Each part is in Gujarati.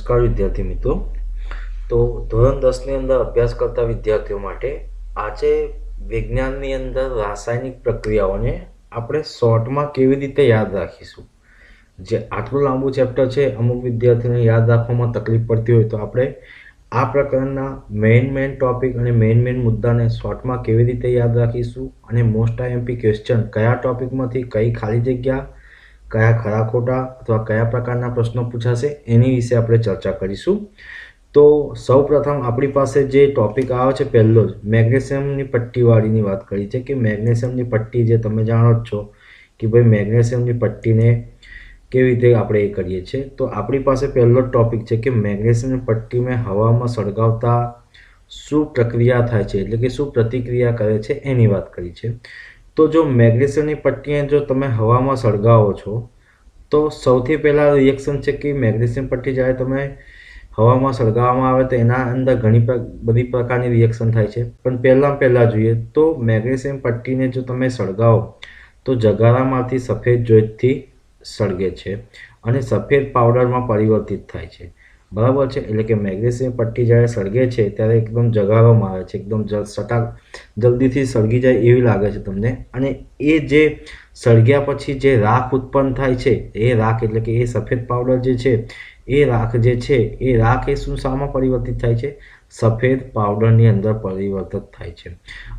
નમસ્કાર વિદ્યાર્થી મિત્રો। તો ધોરણ 10 ની અંદર અભ્યાસ કરતા વિદ્યાર્થીઓ માટે આજે વિજ્ઞાનની અંદર રાસાયણિક પ્રક્રિયાઓને આપણે શોર્ટમાં કેવી રીતે યાદ રાખીશું। જે આટલું લાંબુ ચેપ્ટર છે, અમુક વિદ્યાર્થીઓને યાદ રાખવામાં તકલીફ પડતી હોય તો આપણે આ પ્રકારના મેઇન ટોપિક અને મેઇન મુદ્દાને શોર્ટમાં કેવી રીતે યાદ રાખીશું અને મોસ્ટ આઈએમપી ક્વેશ્ચન કયા ટોપિકમાંથી કઈ ખાલી જગ્યા, કયા ખરા ખોટા અથવા કયા પ્રકારના પ્રશ્નો પૂછાશે એની વિશે આપણે ચર્ચા કરીશું। તો સૌપ્રથમ આપણી પાસે જે ટોપિક આવે છે પહેલો જ મેગ્નેશિયમની પટ્ટીવાળીની વાત કરી છે કે મેગ્નેશિયમની પટ્ટી જે તમે જાણો જ છો કે ભાઈ મેગ્નેશિયમની પટ્ટીને કેવી રીતે આપણે એ કરીએ છીએ। તો આપણી પાસે પહેલો જ ટોપિક છે કે મેગ્નેશિયમની પટ્ટીને હવામાં સળગાવતા શું પ્રક્રિયા થાય છે, એટલે કે શું પ્રતિક્રિયા કરે છે એની વાત કરી છે। તો જો મેગ્નેશિયમની પટ્ટીને જો તમે હવામાં સળગાવો છો તો સૌથી પહેલાં રિએક્શન છે કે મેગ્નેશિયમ પટ્ટી જ્યારે તમે હવામાં સળગાવવામાં આવે તો એના અંદર ઘણી બધી પ્રકારની રિએક્શન થાય છે। પણ પહેલાં જોઈએ તો મેગ્નેશિયમ પટ્ટીને જો તમે સળગાવો તો જગારામાંથી સફેદ જ્યોતથી સળગે છે અને સફેદ પાવડરમાં પરિવર્તિત થાય છે, બરાબર છે। એટલે કે મેગ્નેશિયમ પટ્ટી જ્યારે સળગે છે ત્યારે એકદમ જગારોમાં આવે છે, એકદમ જલ્દીથી સળગી જાય એવી લાગે છે તમને। અને એ જે સળગ્યા પછી જે રાખ ઉત્પન્ન થાય છે એ રાખ એટલે કે એ સફેદ પાવડર જે છે એ રાખ એ શું શામાં પરિવર્તિત થાય છે? સફેદ પાવડરની અંદર પરિવર્તિત થાય છે।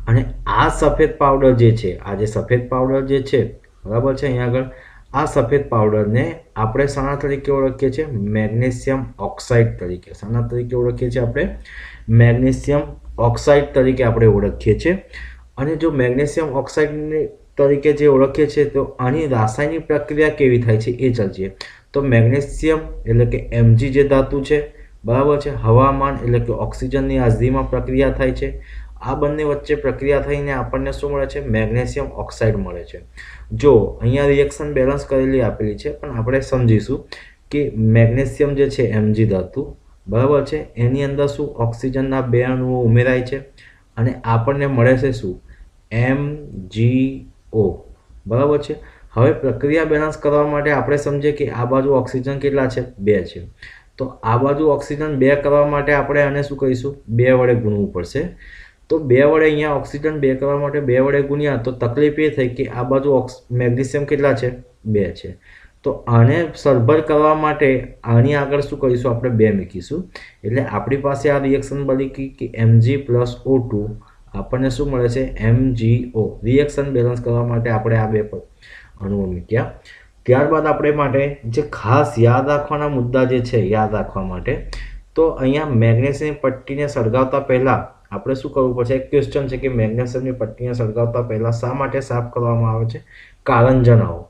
અને આ સફેદ પાવડર જે છે, આ જે સફેદ પાવડર જે છે, બરાબર છે, અહીંયા આગળ આ સફેદ પાવડરને આપણે શાના તરીકે ઓળખીએ છીએ? મેગ્નેશિયમ ઓક્સાઇડ તરીકે। શાના તરીકે ઓળખીએ છીએ આપણે? મેગ્નેશિયમ ઓક્સાઇડ તરીકે આપણે ઓળખીએ છીએ। અને જો મેગ્નેશિયમ ઓક્સાઇડ તરીકે જે ઓળખીએ છીએ તો આની રાસાયણિક પ્રક્રિયા કેવી થાય છે એ ચર્ચીએ। તો મેગ્નેશિયમ એટલે કે Mg જે ધાતુ છે, બરાબર છે, હવામાન એટલે કે ઓક્સિજનની હાજરીમાં પ્રક્રિયા થાય છે। આ બંને વચ્ચે પ્રક્રિયા થઈને આપણને શું મળે છે? મેગ્નેશિયમ ઓક્સાઇડ મળે છે। જો અહીંયા રિએક્શન બેલેન્સ કરેલી આપેલી છે પણ આપણે સમજીશું કે મેગ્નેશિયમ જે છે Mg ધાતુ, બરાબર છે, એની અંદર શું ઓક્સિજનના 2 અણુઓ ઉમેરાય છે અને આપણને મળે છે શું? MgO, બરાબર છે। હવે પ્રક્રિયા બેલેન્સ કરવા માટે આપણે સમજીએ કે આ બાજુ ઓક્સિજન કેટલા છે? 2 છે। તો આ બાજુ ઓક્સિજન 2 કરવા માટે આપણે આને શું કરીશું? 2 વડે ગુણવું પડશે। તો 2 વડે અહીંયા ઓક્સિજન 2 કરવા માટે 2 વડે ગુણ્યા તો તકલીફ એ થઈ કે આ બાજુ મેગ્નેશિયમ કેટલા છે? 2 છે। તો આને સરભર કરવા માટે આની આગળ શું કરીશું? આપણે 2 મૂકીશું। એટલે આપણી પાસે આ રિએક્શન બની કે Mg + O2 આપણને શું મળે છે? MgO। રિએક્શન બેલેન્સ કરવા માટે આપણે આ 2 અણુઓ મૂક્યા। ત્યારબાદ આપણે માટે જે ખાસ યાદ રાખવાના મુદ્દા જે છે યાદ રાખવા માટે, તો અહીંયા મેગ્નેશિયમ પટ્ટીને સળગાવતા પહેલાં આપણે શું કરવું પડશે? એક ક્વેશ્ચન છે કે મેગ્નેશિયમની પટ્ટીને સળગાવતા પહેલાં શા માટે સાફ કરવામાં આવે છે? કારણ જણાવો।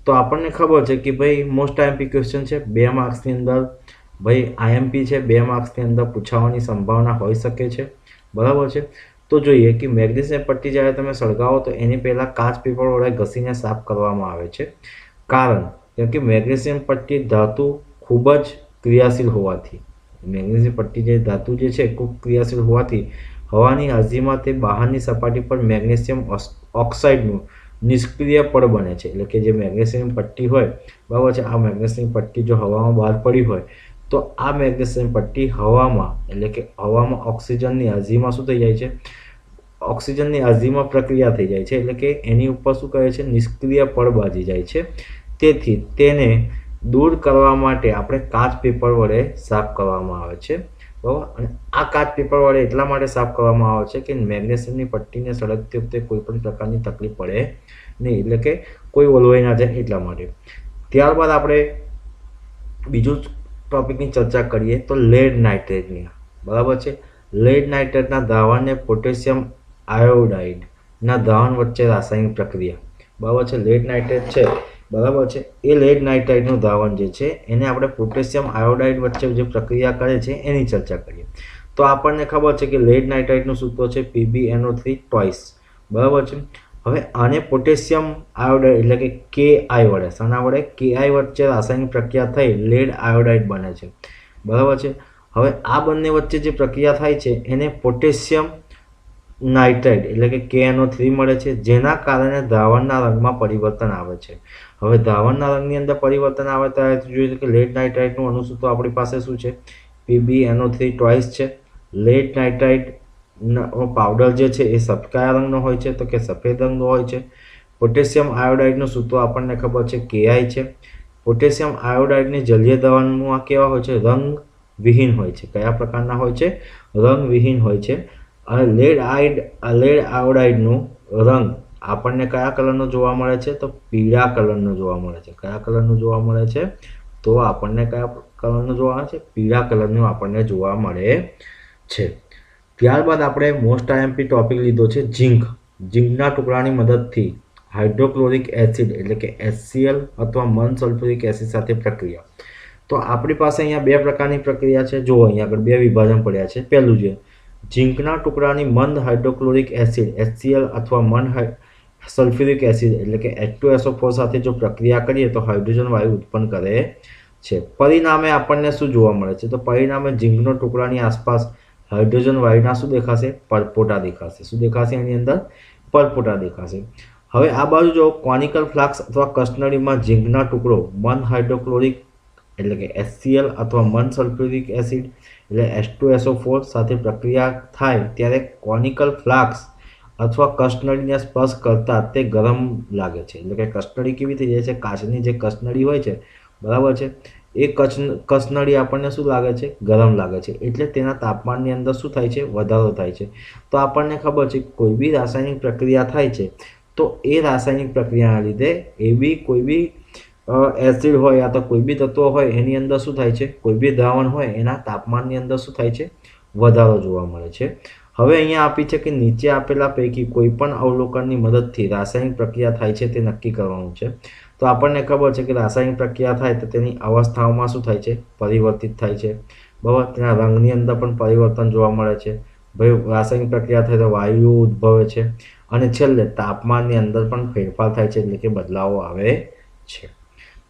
તો આપણને ખબર છે કે ભાઈ મોસ્ટ આઈએમપી ક્વેશ્ચન છે, 2 માર્ક્સની અંદર, ભાઈ આઈએમપી છે, 2 માર્ક્સની અંદર પૂછાવાની સંભાવના હોઈ શકે છે, બરાબર છે। તો જોઈએ કે મેગ્નેશિયમ પટ્ટી જ્યારે તમે સળગાવો તો એની પહેલાં કાચ પેપર વડે ઘસીને સાફ કરવામાં આવે છે। કારણ કેમ કે મેગ્નેશિયમ પટ્ટી ધાતુ ખૂબ જ ક્રિયાશીલ હોવાથી, મેગ્નેશિયમ પટ્ટી જે ધાતુ જે છે ખૂબ ક્રિયાશીલ હોવાથી હવાની હાજરીમાં તે બહારની સપાટી પર મેગ્નેશિયમ ઓક્સાઇડનું નિષ્ક્રિય પડ બને છે। એટલે કે જે મેગ્નેશિયમ પટ્ટી હોય, બરાબર છે, આ મેગ્નેશિયમ પટ્ટી જો હવામાં બહાર પડી હોય તો આ મેગ્નેશિયમ પટ્ટી હવામાં એટલે કે હવામાં ઓક્સિજનની હાજરીમાં શું થઈ જાય છે? ઓક્સિજનની હાજરીમાં પ્રક્રિયા થઈ જાય છે, એટલે કે એની ઉપર શું કહે છે? નિષ્ક્રિય પડ બાજી જાય છે। તેથી તેને દૂર કરવા માટે આપણે કાચ પેપર વડે સાફ કરવામાં આવે છે, બરાબર। અને આ કાચ પેપર વડે એટલા માટે સાફ કરવામાં આવે છે કે મેગ્નેશિયમની પટ્ટીને સળગતી વખતે કોઈ પણ પ્રકારની તકલીફ પડે નહીં, એટલે કે કોઈ ઓલવાઈ ના જાય એટલા માટે। ત્યારબાદ આપણે બીજું ટોપિકની ચર્ચા કરીએ તો લેડ નાઇટ્રેટની, બરાબર છે। લેડ નાઇટ્રેટના દ્રાવણને પોટેશિયમ આયોડાઇડના દ્રાવણ વચ્ચે રાસાયણિક પ્રક્રિયા, બરાબર છે, લેડ નાઇટ્રેટ છે, બરાબર છે, એ લેડ નાઇટ્રેટનું દ્રાવણ જે છે એને આપણે પોટેશિયમ આયોડાઇડ વચ્ચે જે પ્રક્રિયા કરે છે એની ચર્ચા કરીએ। તો આપણને ખબર છે કે લેડ નાઇટ્રેટનું સૂત્ર છે PbNO3 ટ્વાઇસ, બરાબર છે। હવે આને પોટેશિયમ આયોડાઇડ એટલે કે Ki વડે, શાના વડે? Ki વચ્ચે રાસાયણિક પ્રક્રિયા થઈ લેડ આયોડાઇડ બને છે, બરાબર છે। હવે આ બંને વચ્ચે જે પ્રક્રિયા થાય છે એને પોટેશિયમ નાઇટ્રાઇટ એટલે કે KNO3 મળે છે, જેના કારણે દ્રાવણના રંગમાં પરિવર્તન આવે છે. હવે દ્રાવણના રંગની અંદર પરિવર્તન આવે ત્યારે જોઈએ કે લેડ નાઇટ્રાઇટનું અણુસૂત્ર આપણી પાસે શું છે, PbNO3 ટ્વાઇસ છે. લેડ નાઇટ્રાઇટ પાવડર જે છે એ કયા રંગનો હોય છે, તો કે સફેદ રંગનો હોય છે. પોટેશિયમ આયોડાઇડનું સૂત્ર આપણને ખબર છે Ki છે. પોટેશિયમ આયોડાઇડની જલીય દ્રાવણમાં કેવા હોય છે, રંગવિહીન હોય છે. કયા પ્રકારના હોય છે, રંગવિહીન હોય છે. અને લેડ આયોડાઇડનું રંગ આપણને કયા કલરનો જોવા મળે છે, તો પીળા કલરનો જોવા મળે છે. કયા કલરનું જોવા મળે છે, તો આપણને કયા કલરનું જોવા મળે છે, પીળા કલરનું આપણને જોવા મળે છે. ત્યારબાદ આપણે મોસ્ટ આઈએમપી ટોપિક લીધો છે ઝીંક. ઝીંકના ટુકડાની મદદથી હાઇડ્રોક્લોરિક એસિડ એટલે કે HCl અથવા મન સલ્ફ્યુરિક એસિડ સાથે પ્રક્રિયા. તો આપણી પાસે અહીંયા બે પ્રકારની પ્રક્રિયા છે. જુઓ અહીંયા આગળ બે વિભાજન પડ્યા છે. પહેલું છે ઝીંકના ટુકડાની મંદ હાઇડ્રોક્લોરિક એસિડ HCl અથવા મંદ સલ્ફ્યુરિક એસિડ એટલે કે H2SO4 સાથે જો પ્રક્રિયા કરીએ તો હાઇડ્રોજન વાયુ ઉત્પન્ન કરે છે. પરિણામે આપણને શું જોવા મળે છે, તો પરિણામે ઝીંકનો ટુકડાની આસપાસ હાઇડ્રોજન વાયુના શું દેખાશે, પરપોટા દેખાશે. શું દેખાશે, એની અંદર પરપોટા દેખાશે. હવે આ બાજુ જો કોનિકલ ફ્લાસ્ક અથવા કસ્ટનરીમાં ઝીંકના ટુકડો મંદ હાઇડ્રોક્લોરિક એટલે કે HCl અથવા મંદ સલ્ફ્યુરિક એસિડ એટલે H2SO4 સાથે પ્રક્રિયા થાય ત્યારે કોનિકલ ફ્લાસ્ક અથવા કસ્ટનળીને સ્પર્શ કરતા તે ગરમ લાગે છે. એટલે કે કસ્ટનળી કેવી થઈ જાય છે, કાચની જે કસ્ટનળી હોય છે, બરાબર છે, એ કસ્ટનળી આપણને શું લાગે છે, ગરમ લાગે છે. એટલે તેના તાપમાનની અંદર શું થાય છે, વધારો થાય છે. તો આપણને ખબર છે કોઈ બી રાસાયણિક પ્રક્રિયા થાય છે તો એ રાસાયણિક પ્રક્રિયાના લીધે એવી કોઈ બી એસિડ હોય યા તો કોઈ બી તત્વો હોય એની અંદર શું થાય છે, કોઈ બી દ્રાવણ હોય એના તાપમાનની અંદર શું થાય છે, વધારો જોવા મળે છે. હવે અહીંયા આપી છે કે નીચે આપેલા પૈકી કોઈ પણ અવલોકનની મદદથી રાસાયણિક પ્રક્રિયા થાય છે તે નક્કી કરવાનું છે. તો આપણને ખબર છે કે રાસાયણિક પ્રક્રિયા થાય તો તેની અવસ્થાઓમાં શું થાય છે, પરિવર્તિત થાય છે. બરાબર, તેના રંગની અંદર પણ પરિવર્તન જોવા મળે છે. ભાઈ રાસાયણિક પ્રક્રિયા થાય તો વાયુ ઉદ્ભવે છે અને છેલ્લે તાપમાનની અંદર પણ ફેરફાર થાય છે, એટલે કે બદલાવો આવે છે.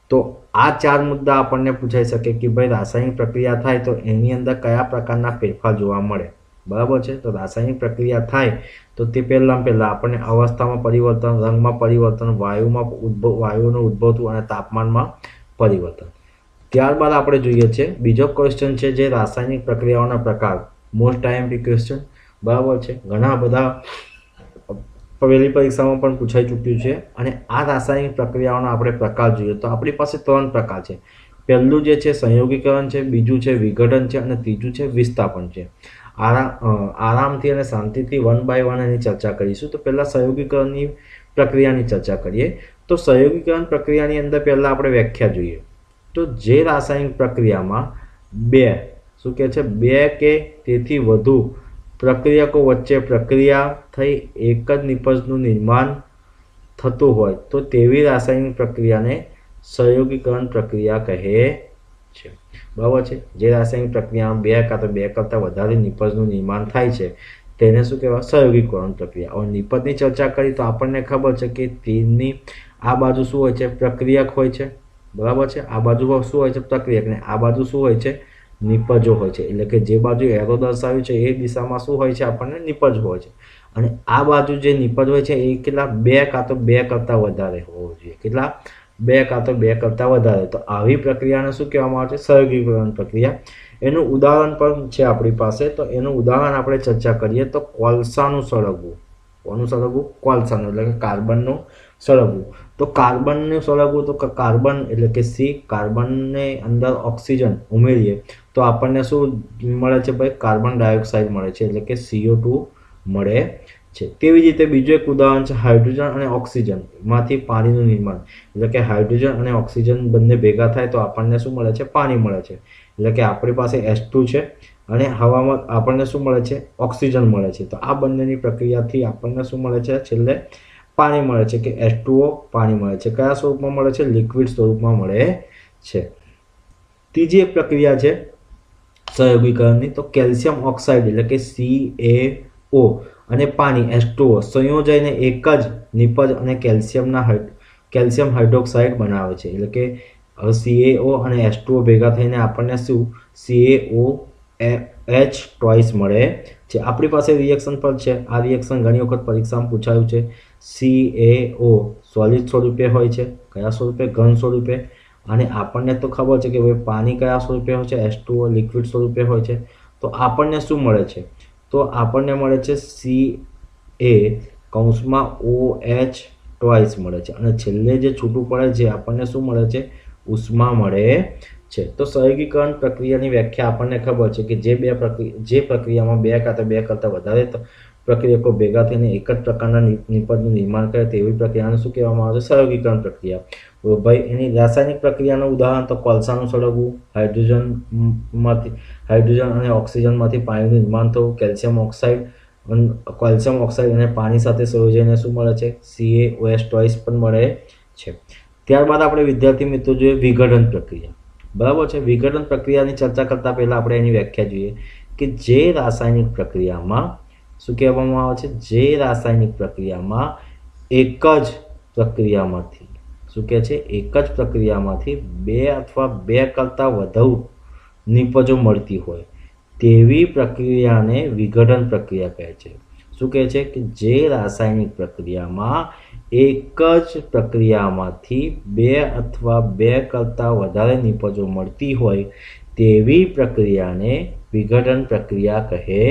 તો આ ચાર મુદ્દા આપણને પૂછાઈ શકે કે ભાઈ રાસાયણિક પ્રક્રિયા થાય તો એની અંદર કયા પ્રકારના ફેરફાર જોવા મળે. બરાબર છે, તો રાસાયણિક પ્રક્રિયા થાય તો તે પહેલાં આપણને અવસ્થામાં પરિવર્તન, રંગમાં પરિવર્તન, વાયુનું ઉદ્ભવતું અને તાપમાનમાં પરિવર્તન. ત્યારબાદ આપણે જોઈએ છે બીજો ક્વેશ્ચન છે જે રાસાયણિક પ્રક્રિયાઓના પ્રકાર. મોસ્ટ આઈએમપી ક્વેશ્ચન, બરાબર છે, ઘણા બધા પહેલી પરીક્ષામાં પણ પૂછાઈ ચૂક્યું છે. અને આ રાસાયણિક પ્રક્રિયાઓના આપણે પ્રકાર જોઈએ તો આપણી પાસે 3 પ્રકાર છે. પહેલું જે છે સંયોગીકરણ છે, બીજું છે વિઘટન છે અને ત્રીજું છે વિસ્થાપન છે. આરામથી અને શાંતિથી 1 by 1 એની ચર્ચા કરીશું. તો પહેલાં સંયોગીકરણની પ્રક્રિયાની ચર્ચા કરીએ. તો સંયોગીકરણ પ્રક્રિયાની અંદર પહેલાં આપણે વ્યાખ્યા જોઈએ. તો જે રાસાયણિક પ્રક્રિયામાં શું કહે છે, 2 કે તેથી વધુ પ્રક્રિયકો વચ્ચે પ્રક્રિયા થઈ એક જ નિપજનું નિર્માણ થતું હોય તો તેવી રાસાયણિક પ્રક્રિયાને સંયોગીકરણ પ્રક્રિયા કહે છે. બરાબર છે, જે રાસાયણિક પ્રક્રિયામાં 2 કાં તો 2 કરતાં વધારે નિપજનું નિર્માણ થાય છે તેને શું કહેવાય, સંયોગીકરણ પ્રક્રિયા. હવે નિપજની ચર્ચા કરી તો આપણને ખબર છે કે તેની આ બાજુ શું હોય છે, પ્રક્રિયક હોય છે. બરાબર છે, આ બાજુ શું હોય છે, પ્રક્રિયક, ને આ બાજુ શું હોય છે, નિપજો હોય છે. એટલે કે જે બાજુ એરો દર્શાવ્યું છે એ દિશામાં શું હોય છે, આપણને નિપજ હોય છે. અને આ બાજુ જે નિપજ હોય છે એ કેટલા, 2 કાં તો 2 કરતાં વધારે હોવો જોઈએ. કેટલા, 2 કાં તો 2 કરતાં વધારે. તો આવી પ્રક્રિયાને શું કહેવામાં આવે છે, સંયોગીકરણ પ્રક્રિયા. એનું ઉદાહરણ પણ છે આપણી પાસે. તો એનું ઉદાહરણ આપણે ચર્ચા કરીએ તો કોલસાનું સળગવું. કોનું સળગવું, કોલસાનું એટલે કે કાર્બનનું સળગવું. તો કાર્બનનું સળગવું, તો કાર્બન એટલે કે C, કાર્બનને અંદર ઓક્સિજન ઉમેરીએ તો આપણને શું મળે છે ભાઈ, કાર્બન ડાયોક્સાઇડ મળે છે, એટલે કે CO2 મળે છે. તેવી જ રીતે બીજું એક ઉદાહરણ છે હાઇડ્રોજન અને ઓક્સિજનમાંથી પાણીનું નિર્માણ. એટલે કે હાઇડ્રોજન અને ઓક્સિજન બંને ભેગા થાય તો આપણને શું મળે છે, પાણી મળે છે. એટલે કે આપણી પાસે H2 છે અને હવામાં આપણને શું મળે છે, ઓક્સિજન મળે છે. તો આ બંનેની પ્રક્રિયાથી આપણને શું મળે છે, છેલ્લે પાણી મળે છે કે H2O પાણી મળે છે. કયા સ્વરૂપમાં મળે છે, લિક્વિડ સ્વરૂપમાં મળે છે. ત્રીજી એક પ્રક્રિયા છે સંયોગીકરણની. તો કેલ્શિયમ ઓક્સાઇડ એટલે કે CaO અને પાણી H2O સંયોજાઈને એક જ નિપજ અને કેલ્શિયમ હાઇડ્રોક્સાઇડ બનાવે છે. એટલે કે CaO અને H2O ભેગા થઈને આપણને શું, CaO એચ ટ્વાઇસ મળે છે. આપણી પાસે રિએક્શન પણ છે. આ રિએક્શન ઘણી વખત પરીક્ષામાં પૂછાયું છે. CaO સોલિડ સ્વરૂપે હોય છે. કયા સ્વરૂપે? ઘન સ્વરૂપે. અને આપણને તો ખબર છે કે ભાઈ પાણી કયા સ્વરૂપે હોય છે? H2O લિક્વિડ સ્વરૂપે હોય છે. તો આપણને શું મળે છે? તો આપણને મળે છે CaOH ટ્વાઇસ મળે છે. અને છેલ્લે જે છૂટું પડે છે આપણને શું મળે છે? ઉષ્મા મળે છે. તો સહયોગીકરણ પ્રક્રિયાની વ્યાખ્યા આપણને ખબર છે કે જે પ્રક્રિયામાં બે કરતાં વધારે પ્રક્રિયકો ભેગા થઈને એક જ પ્રકારના નિપજનું નિર્માણ કરે તેવી પ્રક્રિયાને શું કહેવામાં આવે છે? સહયોગીકરણ પ્રક્રિયા. ભાઈ એની રાસાયણિક પ્રક્રિયાનું ઉદાહરણ તો કોલસાનું સળગવું, હાઇડ્રોજન અને ઓક્સિજનમાંથી પાણીનું નિર્માણ થવું, કેલ્શિયમ ઓક્સાઇડ અને પાણી સાથે સંયોજઈને શું મળે છે? CaOH ટ્વાઇસ પણ મળે છે. ત્યારબાદ આપણે વિદ્યાર્થી મિત્રો જોઈએ વિઘટન પ્રક્રિયા. બરાબર છે. વિઘટન પ્રક્રિયાની ચર્ચા કરતા પહેલા આપણે એની વ્યાખ્યા જોઈએ કે જે રાસાયણિક પ્રક્રિયામાં શું કહેવામાં આવે છે? જે રાસાયણિક પ્રક્રિયામાં એક જ પ્રક્રિયામાંથી શું કહે છે? એક જ પ્રક્રિયામાંથી બે અથવા બે કરતાં વધુ નિપજો મળતી હોય તેવી પ્રક્રિયાને વિઘટન પ્રક્રિયા કહે છે. શું કહે છે? કે જે રાસાયણિક પ્રક્રિયામાં એક જ પ્રક્રિયામાંથી બે અથવા બે કરતાં વધારે નિપજો મળતી હોય તેવી પ્રક્રિયાને વિઘટન પ્રક્રિયા કહે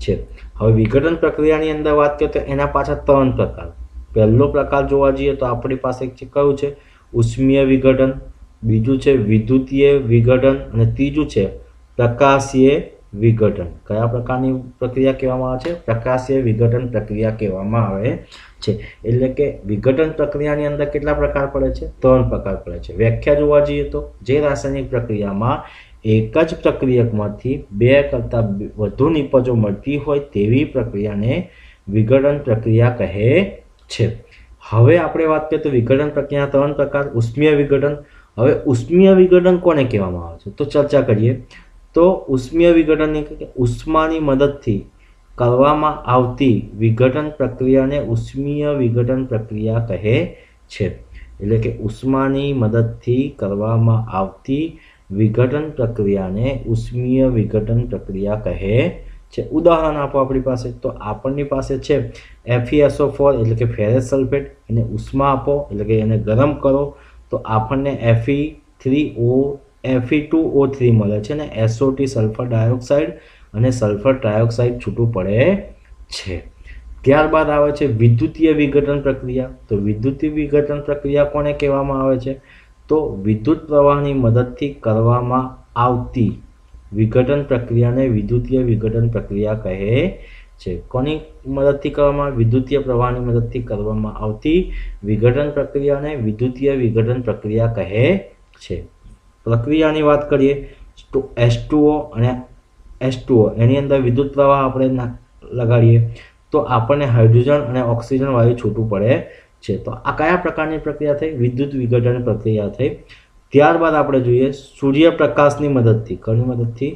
છે. હવે વિઘટન પ્રક્રિયાની અંદર વાત કરીએ તો એના પાછળ ત્રણ પ્રકાર. પહેલો પ્રકાર જોવા જઈએ તો આપણી પાસે કયું છે? ઉષ્મીય વિઘટન, બીજું છે વિદ્યુતીય વિઘટન અને ત્રીજું છે પ્રકાશીય વિઘટન. કયા પ્રકારની પ્રક્રિયા કહેવામાં આવે છે? પ્રકાશીય વિઘટન પ્રક્રિયા કહેવામાં આવે છે. એટલે કે વિઘટન પ્રક્રિયાની અંદર કેટલા પ્રકાર પડે છે? ત્રણ પ્રકાર પડે છે. વ્યાખ્યા જોવા જઈએ તો જે રાસાયણિક પ્રક્રિયામાં એક જ પ્રક્રિયકમાંથી બે કરતાં વધુ નિપજો મળતી હોય તેવી પ્રક્રિયાને વિઘટન પ્રક્રિયા કહે છે. હવે આપણે વાત કરીએ તો વિઘટન પ્રક્રિયાના ત્રણ પ્રકાર. ઉષ્મીય વિઘટન. હવે ઉષ્મીય વિઘટન કોને કહેવામાં આવે છે? તો ચર્ચા કરીએ તો ઉષ્મીય વિઘટનની ઉષ્માની મદદથી કરવામાં આવતી વિઘટન પ્રક્રિયાને ઉષ્મીય વિઘટન પ્રક્રિયા કહે છે. એટલે કે ઉષ્માની મદદથી કરવામાં આવતી વિઘટન પ્રક્રિયાને ઉષ્મીય વિઘટન પ્રક્રિયા કહે છે. ઉદાહરણ આપો આપણી પાસે. તો આપણની પાસે છે FeSO4 એટલે કે ફેરસ સલ્ફેટ. એને ઉષ્મા આપો એટલે કે એને ગરમ કરો તો આપણને Fe2O3 મળે છે અને SO2 સલ્ફર ડાયોક્સાઇડ અને સલ્ફર ટ્રાયોક્સાઇડ છૂટું પડે છે. ત્યારબાદ આવે છે વિદ્યુતીય વિઘટન પ્રક્રિયા. તો વિદ્યુતીય વિઘટન પ્રક્રિયા કોને કહેવામાં આવે છે? તો વિદ્યુત પ્રવાહની મદદથી કરવામાં આવતી વિઘટન પ્રક્રિયાને વિદ્યુતીય વિઘટન પ્રક્રિયા કહે છે. કોની મદદથી કરવામાં? વિદ્યુતીય પ્રવાહની મદદથી કરવામાં આવતી વિઘટન પ્રક્રિયાને વિદ્યુતીય વિઘટન પ્રક્રિયા કહે છે. પ્રક્રિયાની વાત કરીએ તો H2O અને H2O એની અંદર વિદ્યુત પ્રવાહ આપણે લગાડીએ તો આપણને હાઇડ્રોજન અને ઓક્સિજન વાયુ છૂટું પડે છે. તો આ કયા પ્રકારની પ્રક્રિયા થઈ? વિદ્યુત વિઘટન પ્રક્રિયા થઈ. ત્યારબાદ આપણે જોઈએ સૂર્યપ્રકાશની મદદથી. કોની મદદથી?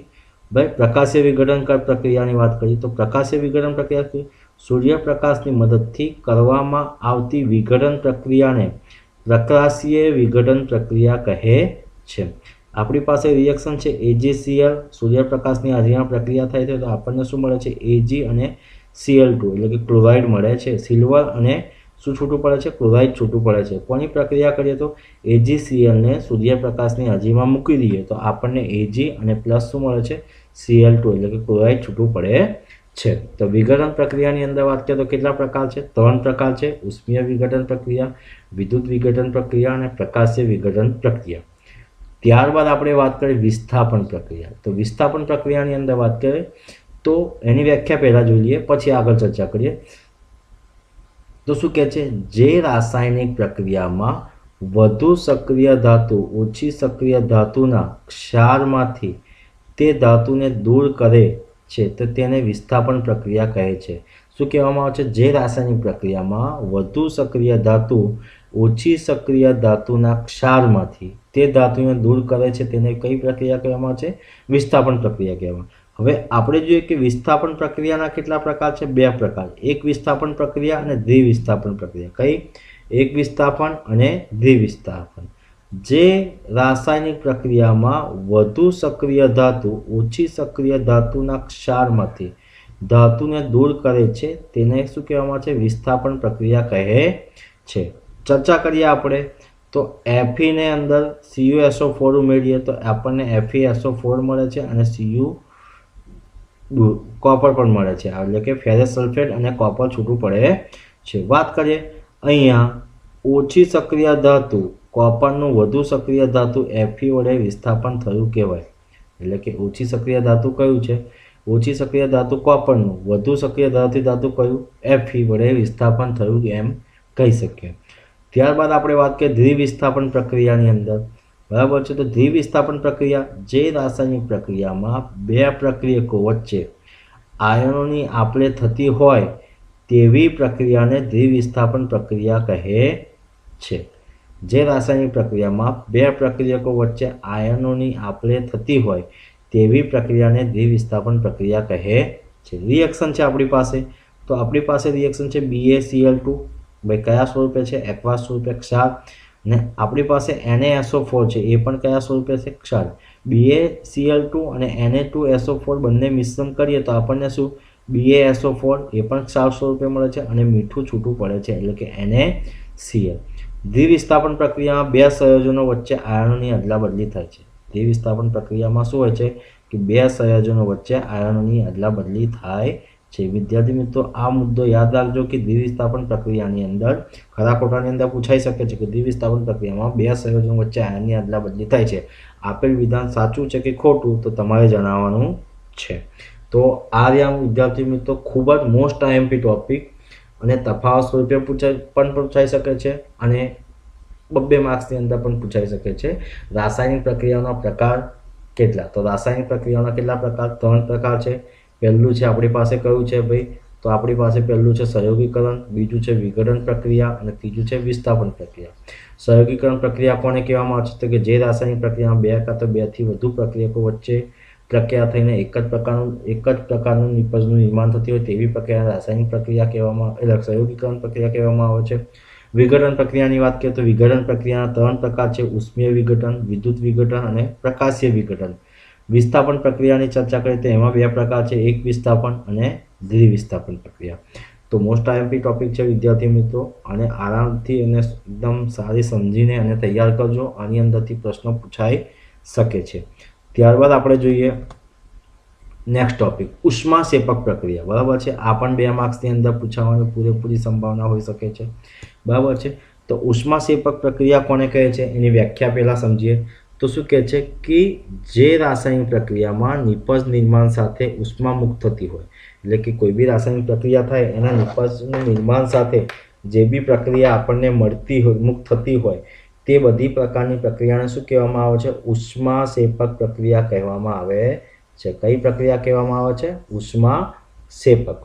ભાઈ પ્રકાશીય વિઘટન પ્રક્રિયાની વાત કરીએ તો પ્રકાશીય વિઘટન પ્રક્રિયા સૂર્યપ્રકાશની મદદથી કરવામાં આવતી વિઘટન પ્રક્રિયાને પ્રકાશીય વિઘટન પ્રક્રિયા કહે છે. આપણી પાસે રિએક્શન છે AgCl. સૂર્યપ્રકાશની હાજરીમાં પ્રક્રિયા થાય છે તો આપણને શું મળે છે? Ag અને Cl2 એટલે કે ક્લોરાઇડ મળે છે. સિલ્વર અને શું છૂટું પડે છે? ક્લોરાઇડ છૂટું પડે છે. કોની પ્રક્રિયા કરીએ તો AgCl ને સૂર્યપ્રકાશની હાજરીમાં મૂકી દઈએ તો આપણને Ag અને પ્લસ શું મળે છે? Cl2 એટલે કે ક્લોરાઇડ છૂટું પડે છે. તો વિઘટન પ્રક્રિયાની અંદર વાત કરીએ તો કેટલા પ્રકાર છે? ત્રણ પ્રકાર છે. ઉષ્મીય વિઘટન પ્રક્રિયા, વિદ્યુત વિઘટન પ્રક્રિયા અને પ્રકાશીય વિઘટન પ્રક્રિયા. ત્યારબાદ આપણે વાત કરીએ વિસ્થાપન પ્રક્રિયા. તો વિસ્થાપન પ્રક્રિયાની અંદર વાત કરીએ તો એની વ્યાખ્યા પહેલાં જોઈ લઈએ પછી આગળ ચર્ચા કરીએ. તો શું કહે છે? જે રાસાયણિક પ્રક્રિયામાં વધુ સક્રિય ધાતુ ઓછી સક્રિય ધાતુના ક્ષારમાંથી તે ધાતુને દૂર કરે છે તો તેને વિસ્થાપન પ્રક્રિયા કહે છે. શું કહેવામાં આવે છે? જે રાસાયણિક પ્રક્રિયામાં વધુ સક્રિય ધાતુ ઓછી સક્રિય ધાતુના ક્ષારમાંથી તે ધાતુને દૂર કરે છે તેને કઈ પ્રક્રિયા કહેવામાં આવે છે? વિસ્થાપન પ્રક્રિયા કહેવામાં. હવે આપણે જોઈએ કે વિસ્થાપન પ્રક્રિયાના કેટલા પ્રકાર છે? બે પ્રકાર. એક વિસ્થાપન પ્રક્રિયા અને દ્વિવિસ્થાપન પ્રક્રિયા. કઈ? એક વિસ્થાપન અને દ્વિવિસ્થાપન. જે રાસાયણિક પ્રક્રિયામાં વધુ સક્રિય ધાતુ ઓછી સક્રિય ધાતુના ક્ષારમાંથી ધાતુને દૂર કરે છે તેને શું કહેવામાં આવે છે? વિસ્થાપન પ્રક્રિયા કહે છે. ચર્ચા કરીએ આપણે તો Fe ને અંદર CuSO4 ઉમેરીએ તો આપણને FeSO4 મળે છે અને કોપર પણ મળે છે, એટલે કે ફેરસ સલ્ફેટ અને કોપર છૂટું પડે છે. વાત કરીએ અહીંયા ઓછી સક્રિય ધાતુ કોપરનું વધુ સક્રિય ધાતુ Fe વડે વિસ્થાપન થયું કહેવાય. એટલે કે ઓછી સક્રિય ધાતુ કયું છે? ઓછી સક્રિય ધાતુ કોપરનું, વધુ સક્રિય ધાતુ કયું? Fe વડે વિસ્થાપન થયું એમ કહી શકીએ. ત્યારબાદ આપણે વાત કરીએ દ્વિવિસ્થાપન પ્રક્રિયાની અંદર, બરાબર છે. તો દ્વિવિસ્થાપન પ્રક્રિયા જે રાસાયણિક પ્રક્રિયામાં બે પ્રક્રિયકો વચ્ચે આયનોની આપલે થતી હોય તેવી પ્રક્રિયાને દ્વિવિસ્થાપન પ્રક્રિયા કહે છે. જે રાસાયણિક પ્રક્રિયામાં બે પ્રક્રિયકો વચ્ચે આયનોની આપલે થતી હોય તેવી પ્રક્રિયાને દ્વિવિસ્થાપન પ્રક્રિયા કહે છે. રિએક્શન છે આપણી પાસે, તો આપણી પાસે રિએક્શન છે BaCl2, ભાઈ કયા સ્વરૂપે છે? એક્વાસ સ્વરૂપે ક્ષાર. અને આપણી પાસે NaSO4 છે, એ પણ કયા સ્વરૂપે છે? ક્ષાર. BaCl2 અને Na2SO4 બંને મિશ્રણ કરીએ તો આપણને શું? BaSO4 એ પણ ક્ષાર સ્વરૂપે મળે છે અને મીઠું છૂટું પડે છે, એટલે કે NaCl. દ્વિવિસ્થાપન પ્રક્રિયામાં બે સંયોજનો વચ્ચે આયનોની અદલાબદલી થાય છે. દ્વિવિસ્થાપન પ્રક્રિયામાં શું હોય છે કે બે સંયોજનો વચ્ચે આયનોની અદલાબદલી થાય છે. વિદ્યાર્થી મિત્રો, આ મુદ્દો યાદ રાખજો કે દ્વિવિસ્થાપન પ્રક્રિયાની અંદર ખરા ખોટાની અંદર પૂછાઈ શકે છે કે દ્વિવિસ્થાપન પ્રક્રિયામાં બે સંયોજનો વચ્ચે આયનની અદલાબદલી થાય છે. આપેલ વિધાન સાચું છે કે ખોટું તો તમારે જણાવવાનું છે. તો આ રહ્યા વિદ્યાર્થી મિત્રો ખૂબ જ મોસ્ટ IMP ટોપિક અને તફાવત સ્વરૂપે પૂછાઈ શકે છે અને 2 માર્ક્સની અંદર પણ પૂછાઈ શકે છે. રાસાયણિક પ્રક્રિયાનો પ્રકાર કેટલા? તો રાસાયણિક પ્રક્રિયાના કેટલા પ્રકાર? 3 પ્રકાર છે. પહેલું છે આપણી પાસે કયું છે ભાઈ? તો આપણી પાસે પહેલું છે સંયોગીકરણ, બીજું છે વિઘટન પ્રક્રિયા અને ત્રીજું છે વિસ્થાપન પ્રક્રિયા. સંયોગીકરણ પ્રક્રિયા કોને કહેવામાં આવે છે? તો કે જે રાસાયણિક પ્રક્રિયામાં 2 કાં તો 2 થી વધુ પ્રક્રિયકો વચ્ચે પ્રક્રિયા થઈને એક જ પ્રકારનું નિપજનું નિર્માણ થતી હોય તેવી પ્રક્રિયા રાસાયણિક પ્રક્રિયા કહેવામાં, એટલે સંયોગીકરણ પ્રક્રિયા કહેવામાં આવે છે. વિઘટન પ્રક્રિયાની વાત કરીએ તો વિઘટન પ્રક્રિયાના 3 પ્રકાર છે: ઉષ્મીય વિઘટન, વિદ્યુત વિઘટન અને પ્રકાશીય વિઘટન. વિસ્થાપન પ્રક્રિયાની ચર્ચા કરીએ તો એમાં 2 પ્રકાર છે: એક વિસ્થાપન અને દ્વિવિસ્થાપન પ્રક્રિયા. તો મોસ્ટ IMP ટોપિક છે વિદ્યાર્થી મિત્રો, અને આરામથી એને એકદમ સારી સમજીને અને તૈયાર કરજો. આની અંદરથી પ્રશ્નો પૂછાઈ શકે છે. ત્યારબાદ આપણે જોઈએ નેક્સ્ટ ટોપિક ઉષ્માક્ષેપક પ્રક્રિયા, બરાબર છે. આ પણ 2 માર્ક્સની અંદર પૂછાવાની પૂરેપૂરી સંભાવના હોઈ શકે છે, બરાબર છે. તો ઉષ્માક્ષેપક પ્રક્રિયા કોને કહે છે એની વ્યાખ્યા પહેલા સમજીએ. તો શું કહે છે કે જે રાસાયણિક પ્રક્રિયામાં નિપજ નિર્માણ સાથે ઉષ્મા મુક્ત થતી હોય, એટલે કે કોઈ બી રાસાયણિક પ્રક્રિયા થાય એના નિપજનું નિર્માણ સાથે જે બી પ્રક્રિયા આપણને મળતી હોય, મુક્ત થતી હોય, તે બધી પ્રકારની પ્રક્રિયાને શું કહેવામાં આવે છે? ઉષ્માક્ષેપક પ્રક્રિયા કહેવામાં આવે છે. કઈ પ્રક્રિયા કહેવામાં આવે છે? ઉષ્માક્ષેપક.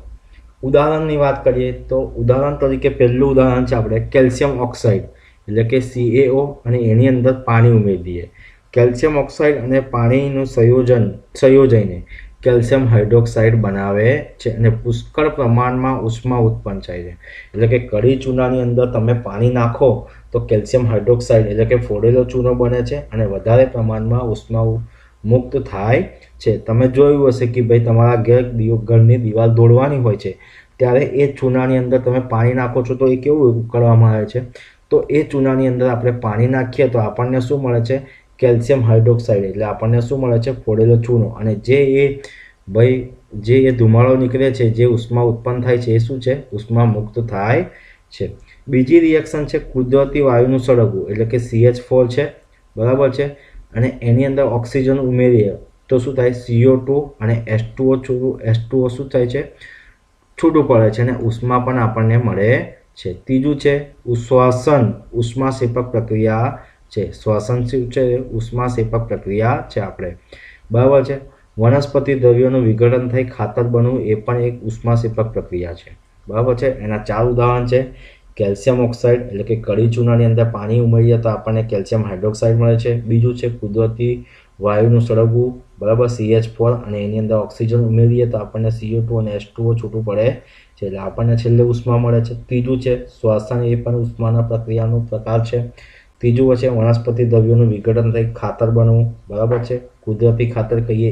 ઉદાહરણની વાત કરીએ તો ઉદાહરણ તરીકે પહેલું ઉદાહરણ છે આપણે કેલ્શિયમ ઓક્સાઇડ, એટલે કે CaO, અને એની અંદર પાણી ઉમેરી દઈએ. કેલ્શિયમ ઓક્સાઇડ અને પાણીનું સંયોજઈને કેલ્શિયમ હાઇડ્રોક્સાઇડ બનાવે છે અને પુષ્કળ પ્રમાણમાં ઉષ્મા ઉત્પન્ન થાય છે. એટલે કે કડી ચૂનાની અંદર તમે પાણી નાખો તો કેલ્શિયમ હાઇડ્રોક્સાઇડ એટલે કે ફોડેલો ચૂનો બને છે અને વધારે પ્રમાણમાં ઉષ્મા મુક્ત થાય છે. તમે જોયું હશે કે ભાઈ તમારા ઘરની દિવાલ દોડવાની હોય છે ત્યારે એ ચૂનાની અંદર તમે પાણી નાખો છો તો એ કેવું કરવામાં આવે છે? તો એ ચૂનાની અંદર આપણે પાણી નાખીએ તો આપણને શું મળે છે? કેલ્શિયમ હાઇડ્રોક્સાઇડ, એટલે આપણને શું મળે છે? ફોડેલો ચૂનો. અને જે એ ધુમાડો નીકળે છે, જે ઉષ્મા ઉત્પન્ન થાય છે, એ શું છે? ઉષ્મા મુક્ત થાય છે. બીજી રિએક્શન છે કુદરતી વાયુનું સળગવું, એટલે કે CH4 છે, બરાબર છે. અને એની અંદર ઓક્સિજન ઉમેરીએ તો શું થાય? CO2 અને H2O શું થાય છે? છૂટું પડે છે અને ઉષ્મા પણ આપણને મળે છે. ત્રીજું છે શ્વસન ઉષ્માક્ષેપક પ્રક્રિયા છે. શ્વસન શું છે? ઉષ્માક્ષેપક પ્રક્રિયા છે આપણે, બરાબર છે. વનસ્પતિ દ્રવ્યોનું વિઘટન થઈ ખાતર બનવું એ પણ એક ઉષ્માક્ષેપક પ્રક્રિયા છે, બરાબર છે. એના 4 ઉદાહરણ છે. કેલ્શિયમ ઓક્સાઇડ, એટલે કે કડી ચૂનાની અંદર પાણી ઉમેરીએ તો આપણને કેલ્શિયમ હાઇડ્રોક્સાઇડ મળે છે. બીજું છે કુદરતી વાયુનું સળગવું, બરાબર, CH4, અને એની અંદર ઓક્સિજન ઉમેરીએ તો આપણને CO2 અને H2O છૂટું પડે છે, એટલે આપણને છેલ્લે ઉષ્મા મળે છે. ત્રીજું છે શ્વસન, એ પણ ઉષ્માના પ્રક્રિયાનો પ્રકાર છે. ત્રીજું છે વનસ્પતિ દ્રવ્યોનું વિઘટન થઈ ખાતર બનવું, બરાબર છે, કુદરતી ખાતર કહીએ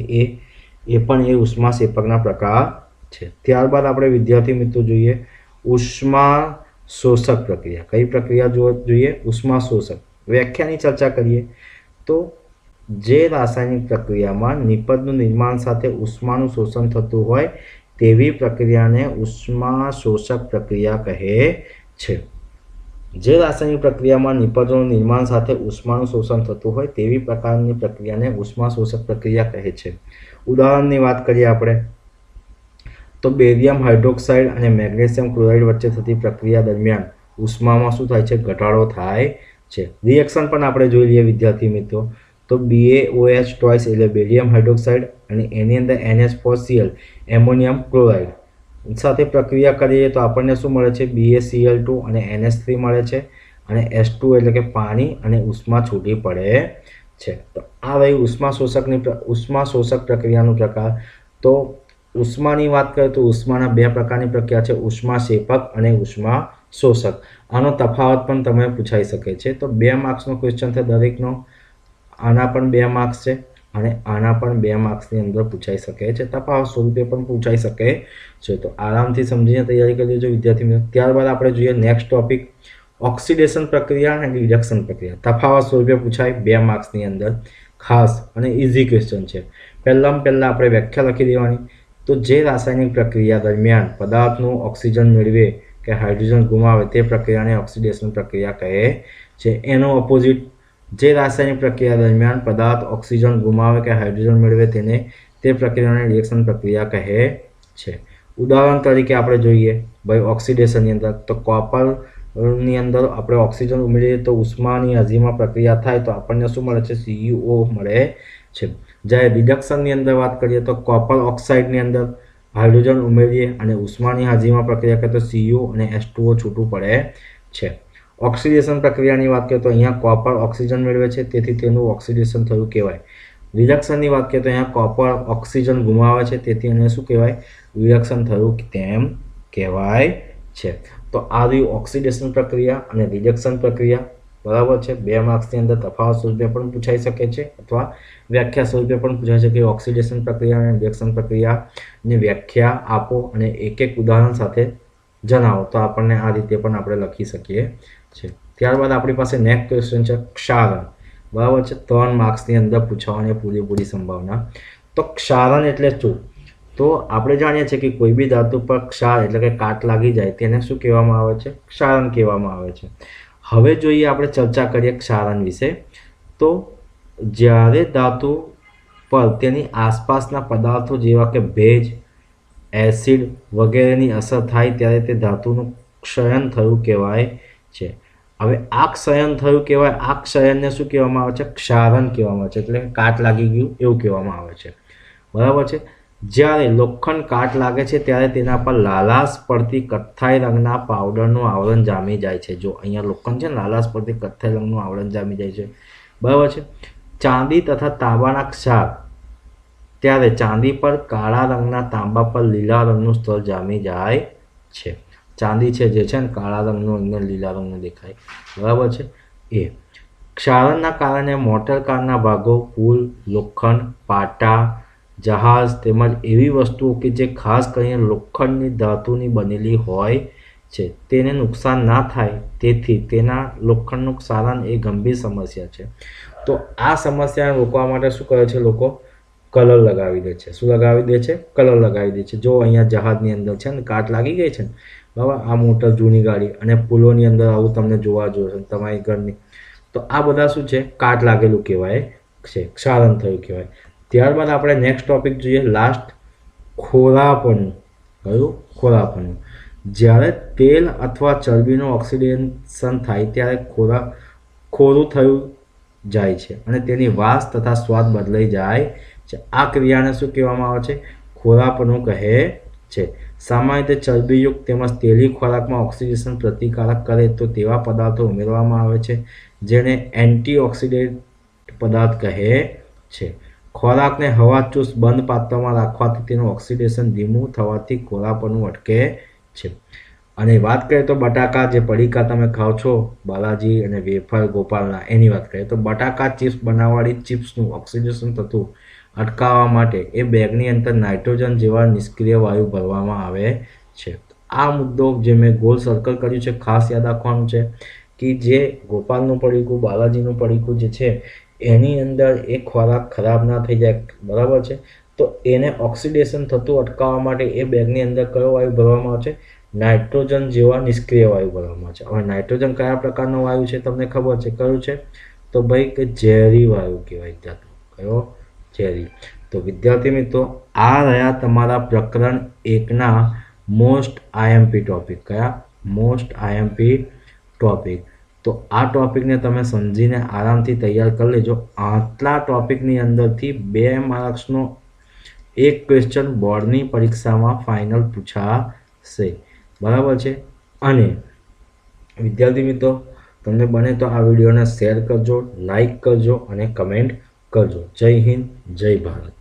એ પણ એ ઉષ્માક્ષેપકના પ્રકાર છે. ત્યારબાદ આપણે વિદ્યાર્થી મિત્રો જોઈએ ઉષ્મા શોષક પ્રક્રિયા. કઈ પ્રક્રિયા જોઈએ? ઉષ્મા શોષક. વ્યાખ્યાની ચર્ચા કરીએ તો જે રાસાયણિક પ્રક્રિયામાં નિપજનું નિર્માણ સાથે ઉષ્માનું શોષણ થતું હોય તેવી પ્રક્રિયાને ઉષ્મા શોષક પ્રક્રિયા કહે છે. જે રાસાયણિક પ્રક્રિયામાં નિપજોનું નિર્માણ સાથે ઉષ્માનું શોષણ થતું હોય તેવી પ્રકારની પ્રક્રિયાને ઉષ્મા શોષક પ્રક્રિયા કહે છે. ઉદાહરણની વાત કરીએ આપણે તો બેરિયમ હાઇડ્રોક્સાઇડ અને મેગ્નેશિયમ ક્લોરાઇડ વચ્ચે થતી પ્રક્રિયા દરમિયાન ઉષ્મામાં શું થાય છે? ઘટાડો થાય છે. રિએક્શન પણ આપણે જોઈ લઈએ વિદ્યાર્થી મિત્રો તો BaOH ટ્વાઇસ એટલે બેરિયમ હાઇડ્રોક્સાઇડ અને એની અંદર NH4Cl એમોનિયમ ક્લોરાઇડ સાથે પ્રક્રિયા કરીએ તો આપણને શું મળે છે? BaCl2 અને NH3 મળે છે અને H2 એટલે કે પાણી અને ઉષ્મા છૂટી પડે છે. તો આ રહી ઉષ્મા શોષક પ્રક્રિયાનો પ્રકાર. તો ઉષ્માની વાત કરીએ તો ઉષ્માના બે પ્રકારની પ્રક્રિયા છે, ઉષ્માક્ષેપક અને ઉષ્મા શોષક. આનો તફાવત પણ તમે પૂછાઈ શકે છે. તો 2 માર્ક્સનો ક્વેશ્ચન છે દરેકનો. આના પણ 2 માર્ક્સ છે અને આના પણ 2 માર્ક્સની અંદર પૂછાઈ શકે છે. તફાવત સ્વરૂપે પણ પૂછાઈ શકે છે. તો આરામથી સમજીને તૈયારી કરી લેજો વિદ્યાર્થી મિત્રો. ત્યારબાદ આપણે જોઈએ નેક્સ્ટ ટોપિક ઓક્સિડેશન પ્રક્રિયા અને રિડક્શન પ્રક્રિયા. તફાવત સ્વરૂપે પૂછાય 2 માર્ક્સની અંદર. ખાસ અને ઇઝી ક્વેશ્ચન છે. પહેલાં આપણે વ્યાખ્યા લખી દેવાની. તો જે રાસાયણિક પ્રક્રિયા દરમિયાન પદાર્થનું ઓક્સિજન મેળવે કે હાઇડ્રોજન ગુમાવે તે પ્રક્રિયાને ઓક્સિડેશન પ્રક્રિયા કહે છે. એનો ઓપોઝિટ જે રાસાયણિક પ્રક્રિયા દરમિયાન પદાર્થ ઓક્સિજન ગુમાવે કે હાઇડ્રોજન મેળવે તે પ્રક્રિયાને રિએક્શન પ્રક્રિયા કહે છે. ઉદાહરણ તરીકે આપણે જોઈએ ભાઈ ઓક્સિડેશનની અંદર તો કોપરની અંદર આપણે ઓક્સિજન ઉમેરીએ તો ઉષ્માની હાજરીમાં પ્રક્રિયા થાય તો આપણને શું મળે છે? CuO મળે છે. જ્યારે રિડક્શનની અંદર વાત કરીએ તો કોપર ઓક્સાઇડની અંદર હાઇડ્રોજન ઉમેરીએ અને ઉષ્માની હાજરીમાં પ્રક્રિયા કરીએ તો Cu અને H2O છૂટું પડે છે. ઓક્સિડેશન પ્રક્રિયાની વાત કરીએ તો અહીંયા કોપર ઓક્સિજન મેળવે છે તેથી તેનું ઓક્સિડેશન થયું કહેવાય. રિડક્શનની વાત કરીએ તો અહીંયા કોપર ઓક્સિજન ગુમાવે છે તેથી એને શું કહેવાય? રિડક્શન થયું તેમ કહેવાય છે. તો આ રહ્યું ઓક્સિડેશન પ્રક્રિયા અને રિડક્શન પ્રક્રિયા, બરાબર છે. 2 માર્ક્સની અંદર તફાવત સ્વરૂપે પણ પૂછાઈ શકે છે અથવા વ્યાખ્યા સ્વરૂપે પણ પૂછાઈ શકે કે ઓક્સિડેશન પ્રક્રિયા અને રિડક્શન પ્રક્રિયાની વ્યાખ્યા આપો અને એક ઉદાહરણ સાથે જણાવો તો આપણને આ રીતે પણ આપણે લખી શકીએ છે. ત્યારબાદ આપણી પાસે નેક્સ્ટ ક્વેશ્ચન છે ક્ષારણ, બરાબર છે. 3 માર્ક્સની અંદર પૂછવાની પૂરેપૂરી સંભાવના. તો ક્ષારણ એટલે શું? તો આપણે જાણીએ છીએ કે કોઈ બી ધાતુ પર ક્ષાર એટલે કે કાટ લાગી જાય તેને શું કહેવામાં આવે છે? ક્ષારણ કહેવામાં આવે છે. હવે જોઈએ આપણે ચર્ચા કરીએ ક્ષારણ વિશે. તો જ્યારે ધાતુ પર તેની આસપાસના પદાર્થો જેવા કે ભેજ, એસિડ વગેરેની અસર થાય ત્યારે તે ધાતુનું ક્ષયન થયું કહેવાય છે. હવે આ ક્ષયન થયું કહેવાય, આ ક્ષયનને શું કહેવામાં આવે છે? ક્ષારણ કહેવામાં આવે છે. એટલે કાટ લાગી ગયું એવું કહેવામાં આવે છે, બરાબર છે. જ્યારે લોખંડ કાટ લાગે છે ત્યારે તેના પર લાલાશ પડતી કથ્થાઈ રંગના પાવડરનું આવરણ જામી જાય છે. જો અહીંયા લોખંડ છે લાલાશ પડતી કથ્થાઈ રંગનું આવરણ જામી જાય છે, બરાબર છે. ચાંદી તથા તાંબાના ક્ષાર ત્યારે ચાંદી પર કાળા રંગના, તાંબા પર લીલા રંગનું સ્તર જામી જાય છે. ચાંદી છે જે છે ને કાળા રંગનું અને લીલા રંગનું દેખાય, બરાબર છે. એ ક્ષારણના કારણે મોટર કારના ભાગો, પુલ, લોખંડ, પાટા, જહાજ તેમજ એવી વસ્તુઓ કે જે ખાસ કરીને લોખંડની ધાતુની બનેલી હોય છે તેને નુકસાન ના થાય તેથી તેના લોખંડનું ક્ષારણ એ ગંભીર સમસ્યા છે. તો આ સમસ્યાને રોકવા માટે શું કરે છે? લોકો કલર લગાવી દે છે. શું લગાવી દે છે? કલર લગાવી દે છે. જો અહીંયા જહાજની અંદર છે ને કાટ લાગી ગઈ છે ને, બરાબર, આ મોટર જૂની ગાડી અને પુલોની અંદર આવું તમને જોવા જોશે તમારી ઘરની. તો આ બધા શું છે? કાટ લાગેલું કહેવાય છે, ક્ષારણ થયું કહેવાય. ત્યારબાદ આપણે નેક્સ્ટ ટોપિક જોઈએ લાસ્ટ, ખોરાપણું. કયું? ખોરાપણું. જ્યારે તેલ અથવા ચરબીનું ઓક્સિડેશન થાય ત્યારે ખોરું થયું જાય છે અને તેની વાસ તથા સ્વાદ બદલાઈ જાય છે. આ ક્રિયાને શું કહેવામાં આવે છે? ખોરાપણું કહે છે. સામાન્ય રીતે ચરબીયુક્ત તેમજ તેલી ખોરાકમાં ઓક્સિડેશન પ્રતિકારક કરે તો તેવા પદાર્થો ઉમેરવામાં આવે છે જેને એન્ટીઓક્સિડન્ટ પદાર્થ કહે છે. ખોરાકને હવાચુસ્ત બંધ પાત્રમાં રાખવાથી તેનું ઓક્સિડેશન ધીમું થવાથી ખોરાપણું અટકે છે. અને વાત કરીએ તો બટાકા જે પડીકા તમે ખાઓ છો બાલાજી અને વેફર ગોપાલના, એની વાત કરીએ તો બટાકા ચિપ્સ બનાવવાળી ચિપ્સનું ઓક્સિડેશન થતું અટકાવવા માટે એ બેગની અંદર નાઇટ્રોજન જેવા નિષ્ક્રિય વાયુ ભરવામાં આવે છે. આ મુદ્દો જે મેં ગોલ સર્કલ કર્યું છે ખાસ યાદ રાખવાનું છે કે જે ગોપાલનું પડીકું બાલાજીનું પડીકું જે છે એની અંદર એ ખોરાક ખરાબ ના થઈ જાય, બરાબર છે. તો એને ઓક્સિડેશન થતું અટકાવવા માટે એ બેગની અંદર કયો વાયુ ભરવામાં આવે છે? નાઇટ્રોજન જેવા નિષ્ક્રિય વાયુ ભરવામાં આવે છે. હવે નાઇટ્રોજન કયા પ્રકારનો વાયુ છે તમને ખબર છે? કયું છે? તો ભાઈ કે ઝેરી વાયુ કહેવાય. કયો? ઝેરી. તો વિદ્યાર્થી મિત્રો, આ રહ્યા તમારા પ્રકરણ 1ના મોસ્ટ આઈએમપી ટોપિક. કયા? Most IMP topic. તો આ ટોપિકને તમે સમજીને આરામથી તૈયાર કરી લેજો. આટલા ટોપિકની અંદરથી 2 માર્ક્સનો એક ક્વેશ્ચન બોર્ડની પરીક્ષામાં ફાઇનલ પૂછાશે, બરાબર છે. અને વિદ્યાર્થી મિત્રો, તમને બને તો આ વિડીયોને શેર કરજો, લાઈક કરજો અને કમેન્ટ કરજો. જય હિન્દ, જય ભારત.